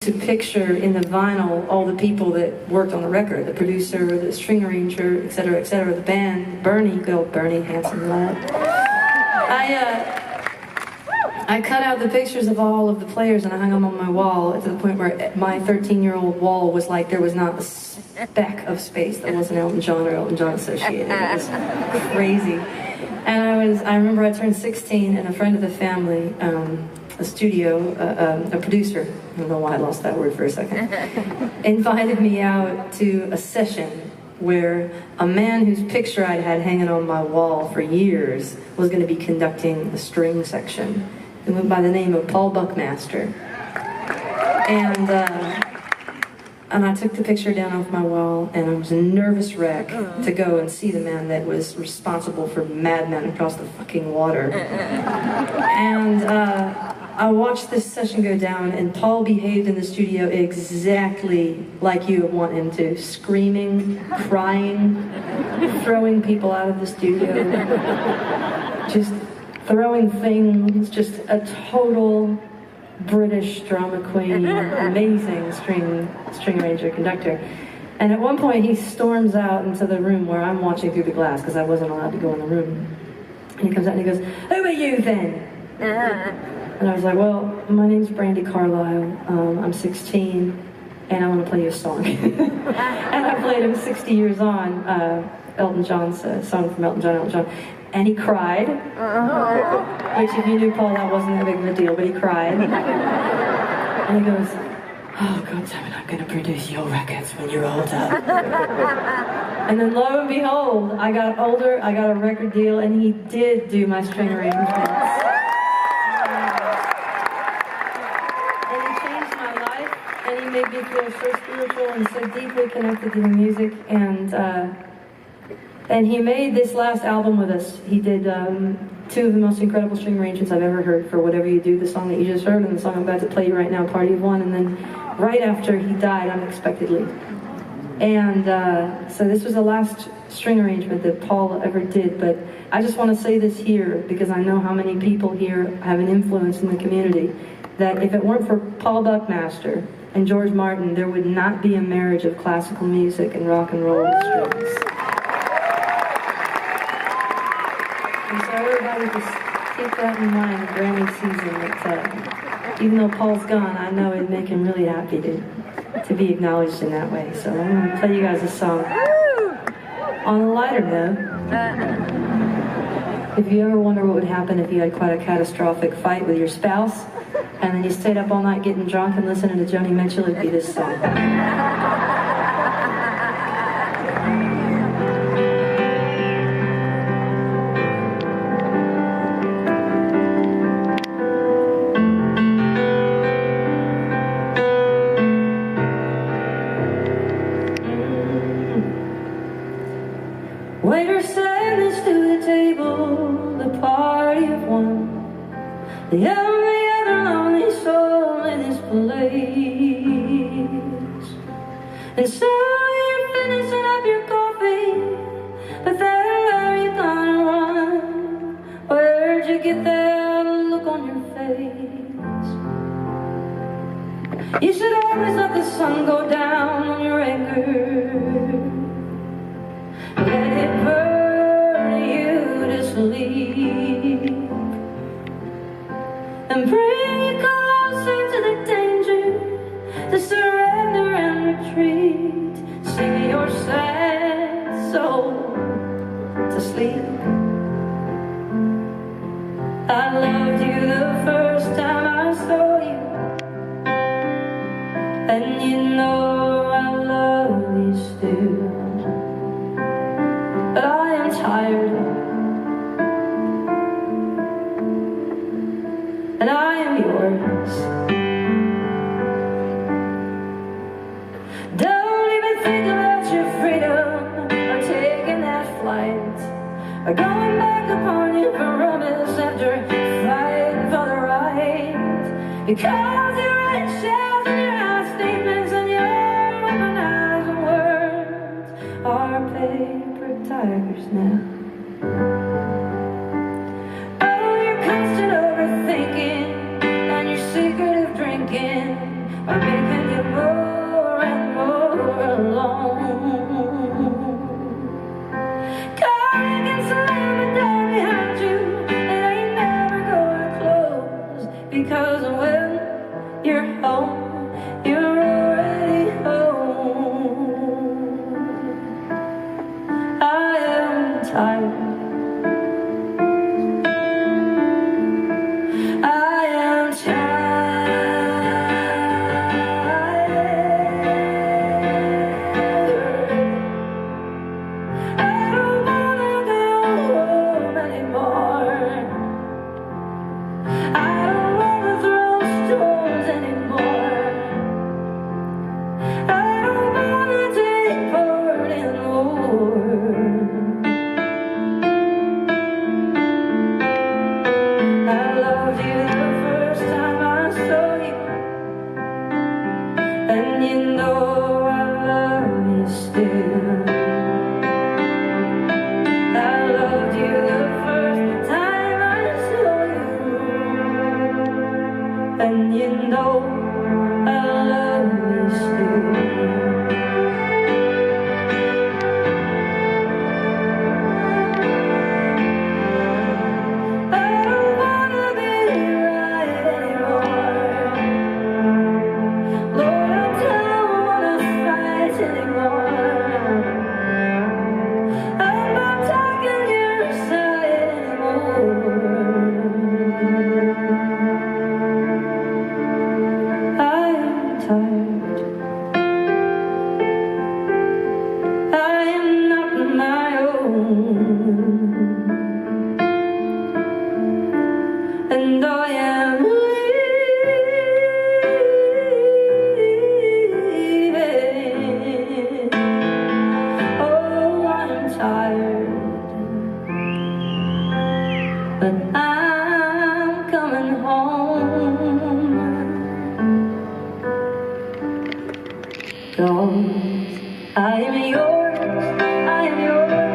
to picture in the vinyl all the people that worked on the record, the producer, the string arranger, etc., the band, Bernie, good old Bernie, handsome lad. I cut out the pictures of all of the players and I hung them on my wall to the point where my 13-year-old wall was like there was not a speck of space that wasn't Elton John or Elton John associated. It was crazy. And I remember I turned 16 and a friend of the family, a producer, I don't know why I lost that word for a second, invited me out to a session where a man whose picture I'd had hanging on my wall for years was going to be conducting the string section. He went by the name of Paul Buckmaster. And I took the picture down off my wall, and I was a nervous wreck to go and see the man that was responsible for Mad Men Across the fucking water. And I watched this session go down, and Paul behaved in the studio exactly like you would want him to. Screaming, crying, throwing people out of the studio. Just throwing things, just a total British drama queen, amazing string arranger, conductor. And at one point he storms out into the room where I'm watching through the glass because I wasn't allowed to go in the room. And he comes out and he goes, "Who are you then?" And I was like, "Well, my name's Brandi Carlile, I'm 16 and I want to play you a song." And I played him 60 Years On, Elton John's song from Elton John. And he cried, which if you knew Paul, that wasn't that big of a deal, but he cried. And he goes, "Oh, God damn it, I'm going to produce your records when you're older." And then lo and behold, I got older, I got a record deal, and he did do my string arrangements. And he changed my life, and he made me feel so spiritual and so deeply connected to the music, and he made this last album with us. He did two of the most incredible string arrangements I've ever heard for Whatever You Do, the song that you just heard, and the song I'm about to play you right now, Party of One, and then right after he died unexpectedly. And so this was the last string arrangement that Paul ever did, but I just want to say this here because I know how many people here have an influence in the community, that if it weren't for Paul Buckmaster and George Martin, there would not be a marriage of classical music and rock and roll with strings. And so everybody just keep that in mind in Grammy season, that even though Paul's gone, I know it'd make him really happy to be acknowledged in that way. So I'm going to play you guys a song. On a lighter note, if you ever wonder what would happen if you had quite a catastrophic fight with your spouse, and then you stayed up all night getting drunk and listening to Joni Mitchell, it'd be this song. Waiter, send us to the table, the party of one, the every other lonely soul in this place. And so you're finishing up your coffee, but then where are you gonna run? Where'd you get that look on your face? You should always let the sun go down on your anger. Let it burn you to sleep and bring you closer to the danger, the surrender and retreat. Sing your sad soul to sleep. I loved you the first time I saw you, and you know I love you still. But I am tired, and I am yours. Don't even think about your freedom, or taking that flight, or going back upon your promise after fighting for the right. Because your red shells and your high statements and your weaponized words are paper tigers now. Oh, your constant overthinking and your secretive drinking are making home, you're already home. I am tired. I am tired. I don't wanna go home anymore. I don't wanna throw stones anymore. I don't wanna take part in war. I loved you the first time I saw you, and you know I love you still. I loved you the first time I saw you, and you know I love you still. I don't wanna be right anymore. Lord, I don't wanna fight anymore. I'm not taking your side anymore. I am tired. I am not my own, and I am leaving. Oh, I'm tired, but I'm coming home. 'Cause I am yours, I am yours.